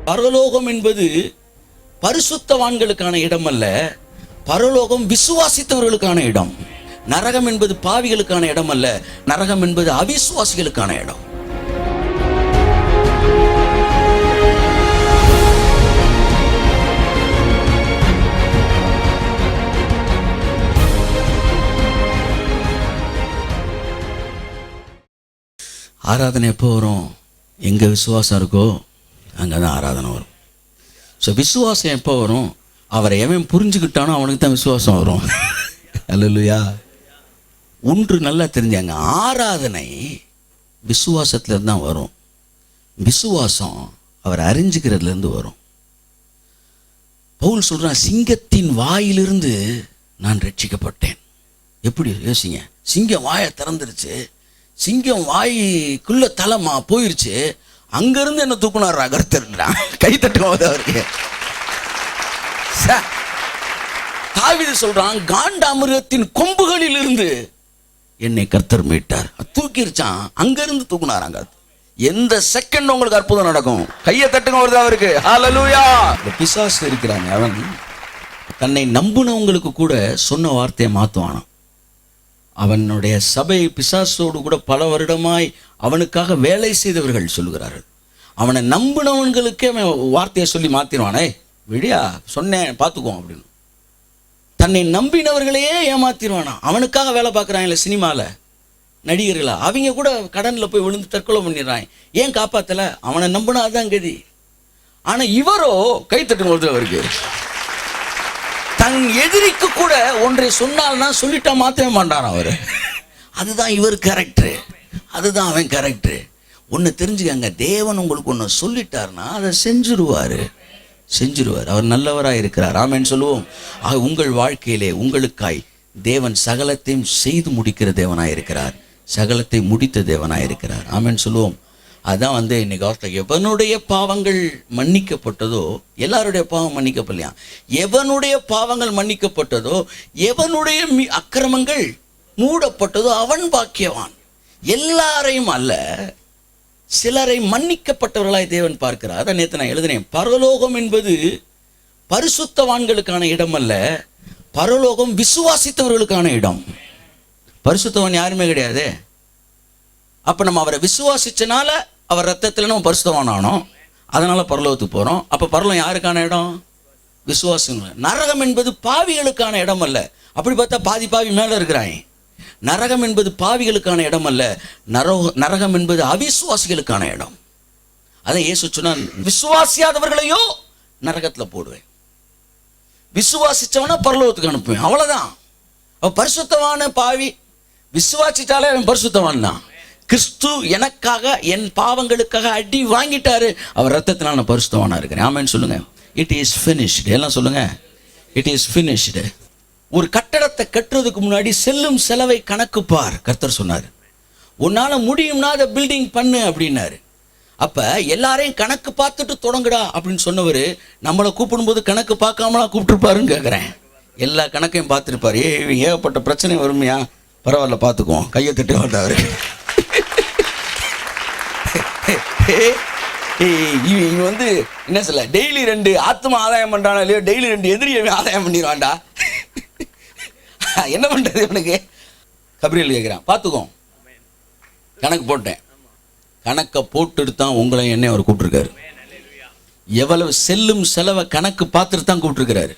பரலோகம் என்பது பரிசுத்தவான்களுக்கான இடம் அல்ல, பரலோகம் விசுவாசித்தவர்களுக்கான இடம். நரகம் என்பது பாவிகளுக்கான இடம் அல்ல, நரகம் என்பது அவிசுவாசிகளுக்கான இடம். ஆராதனை எப்போ வரும்? எங்கே விசுவாசம் இருக்கோ அங்கே தான் ஆராதனை வரும். ஸோ விசுவாசம் எப்போ வரும்? அவரை எவன் புரிஞ்சுக்கிட்டானோ அவனுக்கு தான் விசுவாசம் வரும். அல்லேலூயா. ஒன்று நல்லா தெரிஞ்சாங்க, ஆராதனை விசுவாசத்துலேருந்து தான் வரும். விசுவாசம் அவர் அறிஞ்சுக்கிறதுலேருந்து வரும். பவுல் சொல்கிறான், சிங்கத்தின் வாயிலிருந்து நான் ரட்சிக்கப்பட்டேன். எப்படி யோசிங்க, சிங்கம் வாயை திறந்துருச்சு, சிங்கம் வாய்க்குள்ள தலைமா போயிருச்சு, அங்கிருந்து என்ன தூக்குனாரா கர்த்தர்ன்றான். கை தட்டுவாது அவருக்கு. தாவீது சொல்றான், காண்டாமிருகத்தின் கொம்புகளில் இருந்து என்னை கர்த்தர் மீட்டார். தூக்கிருச்சான், அங்கிருந்து தூக்குனாராங்க. எந்த செகண்ட் உங்களுக்கு அற்புதம் நடக்கும். கையை தட்டுங்க வருது அவருக்கு. ஹல்லேலூயா. பிசாசு இருக்கிறாங்க, அவன் தன்னை நம்புனவங்களுக்கு கூட சொன்ன வார்த்தையை மாற்றுவானான். அவனுடைய சபை பிசாசோடு கூட பல வருடமாய் அவனுக்காக வேலை செய்தவர்கள் சொல்லுகிறார்கள். அவனை நம்பினவன்களுக்கே அவன் வார்த்தையை சொல்லி மாற்றிடுவானே, விடியா சொன்னேன் பார்த்துக்குவோம் அப்படின்னு. தன்னை நம்பினவர்களையே ஏமாத்திடுவானா. அவனுக்காக வேலை பார்க்குறாங்கல்ல சினிமாவில் நடிகர்களா, அவங்க கூட கடனில் போய் விழுந்து தற்கொலை பண்ணிடுறாங்க. ஏன் காப்பாற்றலை? அவனை நம்பினா அதுதான் கதி. ஆனால் இவரோ கைத்தட்டு வருது அவருக்கு. தன் எதிரிக்கு கூட ஒன்றை சொன்னால்னா சொல்லிட்டா மாற்றவே மாட்டான் அவர். அதுதான் இவர் கேரக்டரு, அதுதான் அவன் கேரக்டரு. ஒன்று தெரிஞ்சுக்கங்க, தேவன் உங்களுக்கு ஒன்று சொல்லிட்டார்னா அதை செஞ்சுருவார். அவர் நல்லவராக இருக்கிறார். ஆமென் சொல்லுவோம். உங்கள் வாழ்க்கையிலே உங்களுக்காய் தேவன் சகலத்தையும் செய்து முடிக்கிற தேவனாக இருக்கிறார், சகலத்தை முடித்த தேவனாக இருக்கிறார். ஆமென் சொல்லுவோம். அதான் இன்னைக்கு எவனுடைய பாவங்கள் மன்னிக்கப்பட்டதோ, எல்லாருடைய பாவம் மன்னிக்கப்படலையா, எவனுடைய பாவங்கள் மன்னிக்கப்பட்டதோ, எவனுடைய அக்கிரமங்கள் மூடப்பட்டதோ அவன் பாக்கியவான். எல்லாரையும் அல்ல, சிலரை மன்னிக்கப்பட்டவர்களாய் தேவன் பார்க்கிறார். அதான் நேற்று நான் எழுதினேன், பரலோகம் என்பது பரிசுத்தவான்களுக்கான இடம் அல்ல, பரலோகம் விசுவாசித்தவர்களுக்கான இடம். பரிசுத்தவான் யாருமே கிடையாது. அப்போ நம்ம அவரை விசுவாசிச்சனால அவர் ரத்தத்தில் நம்ம பரிசுத்தவான் ஆனோம், அதனால பரலோகத்துக்கு போகிறோம். அப்போ பரலோகம் யாருக்கான இடம்? விசுவாசம். நரகம் என்பது பாவிகளுக்கான இடம் அல்ல. அப்படி பார்த்தா பாவி மேலே இருக்கிறாங்க. நரகம் என்பது பாவிகளுக்கான இடம் அல்ல, நரகம் என்பது அவிசுவாசிகளுக்கான இடம். அதான் இயேசு சொன்னார், விசுவாசியாதவர்களையோ நரகத்தில் போடுவேன், விசுவாசிச்சவனா பரலோகத்துக்கு அனுப்புவேன். அவ்வளோதான். அவன் பரிசுத்தவான பாவி, விசுவாசிச்சாலே அவன் பரிசுத்தவான் தான். கிறிஸ்து எனக்காக என் பாவங்களுக்காக அடி வாங்கிட்டாரு, அவர் ரத்தத்தினால நான் பரிசுத்தவானா இருக்கிறேன். ஆமென் சொல்லுங்க. It is finished. எல்லாம் சொல்லுங்க, இட் இஸ் ஃபினிஷ்டு. ஒரு கட்டடத்தை கட்டுறதுக்கு முன்னாடி செல்லும் செலவை கணக்கு பார். கர்த்தர் சொன்னார், உன்னால முடியும்னா அதை பில்டிங் பண்ணு அப்படின்னாரு. அப்ப எல்லாரையும் கணக்கு பார்த்துட்டு தொடங்குடா அப்படின்னு சொன்னவர் நம்மளை கூப்பிடும்போது கணக்கு பார்க்காமலா கூப்பிட்டுருப்பாருன்னு கேட்குறேன். எல்லா கணக்கையும் பார்த்துருப்பார். ஏகப்பட்ட பிரச்சனை வருமையா, பரவாயில்ல பார்த்துக்குவோம், கையை தட்டி வந்தாரு. இவன் என்ன சொல்ல, டெய்லி 2 ஆத்மா ஆதாயம் பண்றானா இல்லையோ, டெய்லி 2 எதிரியை ஆதாயம் பண்ணிடுவான்டா. என்ன பண்றது இவனுக்கு? கபிரியல் கேட்கிறான், பார்த்துக்கோ, கணக்கு போட்டேன். கணக்கை போட்டுட்டு தான் உங்களை என்னை அவர் கூப்பிட்டுருக்காரு. எவ்வளவு செல்லும் செலவை கணக்கு பார்த்துட்டு தான் கூப்பிட்டுருக்கிறாரு.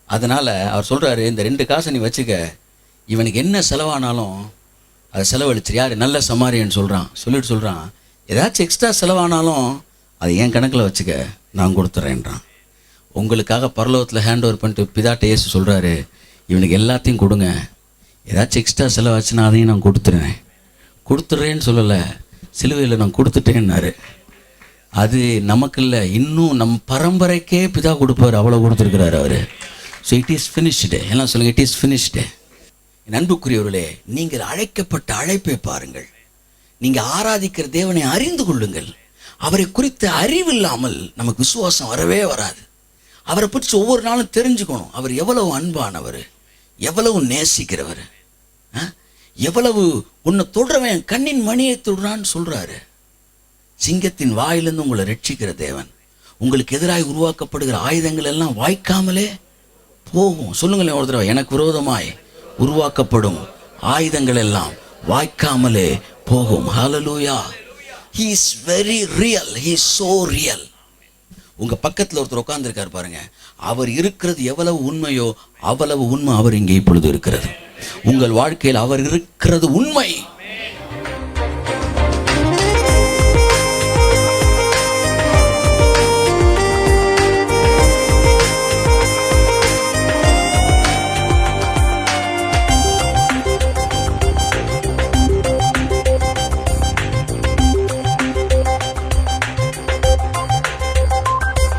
அதனால அவர் சொல்றாரு, இந்த 2 காசை நீ வச்சுக்க, இவனுக்கு என்ன செலவானாலும் அதை செலவழிச்சு. யார்? நல்ல சமாரியன்னு சொல்கிறான், ஏதாச்சும் எக்ஸ்ட்ரா செலவானாலும் அதை என் கணக்கில் வச்சுக்க, நான் கொடுத்துட்றேன்றான். உங்களுக்காக பரலோகத்தில் ஹேண்ட் ஓவர் பண்ணிட்டு பிதாட்ட இயேசு சொல்கிறாரு, இவனுக்கு எல்லாத்தையும் கொடுங்க, ஏதாச்சும் எக்ஸ்ட்ரா செலவாச்சுன்னா அதையும் நான் கொடுத்துட்றேன்னு சொல்லலை, சிலுவையில் நான் கொடுத்துட்டேன்னாரு. அது நமக்கு இல்லை, இன்னும் நம் பரம்பரைக்கே பிதா கொடுப்பார், அவ்வளோ கொடுத்துருக்கிறாரு அவர். So it is finished. எல்லாம் சொல்லுங்கள், இட் இஸ் ஃபினிஷ்டு. அன்புக்குரியவர்களே, நீங்கள் அழைக்கப்பட்ட அழைப்பை பாருங்கள். நீங்கள் ஆராதிக்கிற தேவனை அறிந்து கொள்ளுங்கள். அவரை குறித்த அறிவு இல்லாமல் நமக்கு விசுவாசம் வரவே வராது. அவரை பற்றி ஒவ்வொரு நாளும் தெரிஞ்சுக்கணும். அவர் எவ்வளவு அன்பானவர், எவ்வளவு நேசிக்கிறவர், எவ்வளவு உன்னை தொடுறவன் கண்ணின் மணியை தொடுறான்னு சொல்றாரு. சிங்கத்தின் வாயிலிருந்து உங்களை ரட்சிக்கிற தேவன், உங்களுக்கு எதிராக உருவாக்கப்படுகிற ஆயுதங்கள் எல்லாம் வாய்க்காமலே போகும். சொல்லுங்களேன் ஒரு தடவை, எனக்கு விரோதமாய் உருவாக்கப்படும் ஆயுதங்கள் எல்லாம் வாய்க்காமலே போகும். ஹல்லேலூயா. He is very real. He is so real. உங்க பக்கத்தில் ஒருத்தர் உட்கார்ந்துருக்காரு பாருங்க, அவர் இருக்கிறது எவ்வளவு உண்மையோ அவ்வளவு உண்மை அவர் இங்கே இப்பொழுது இருக்கிறது. உங்கள் வாழ்க்கையில் அவர் இருக்கிறது உண்மை.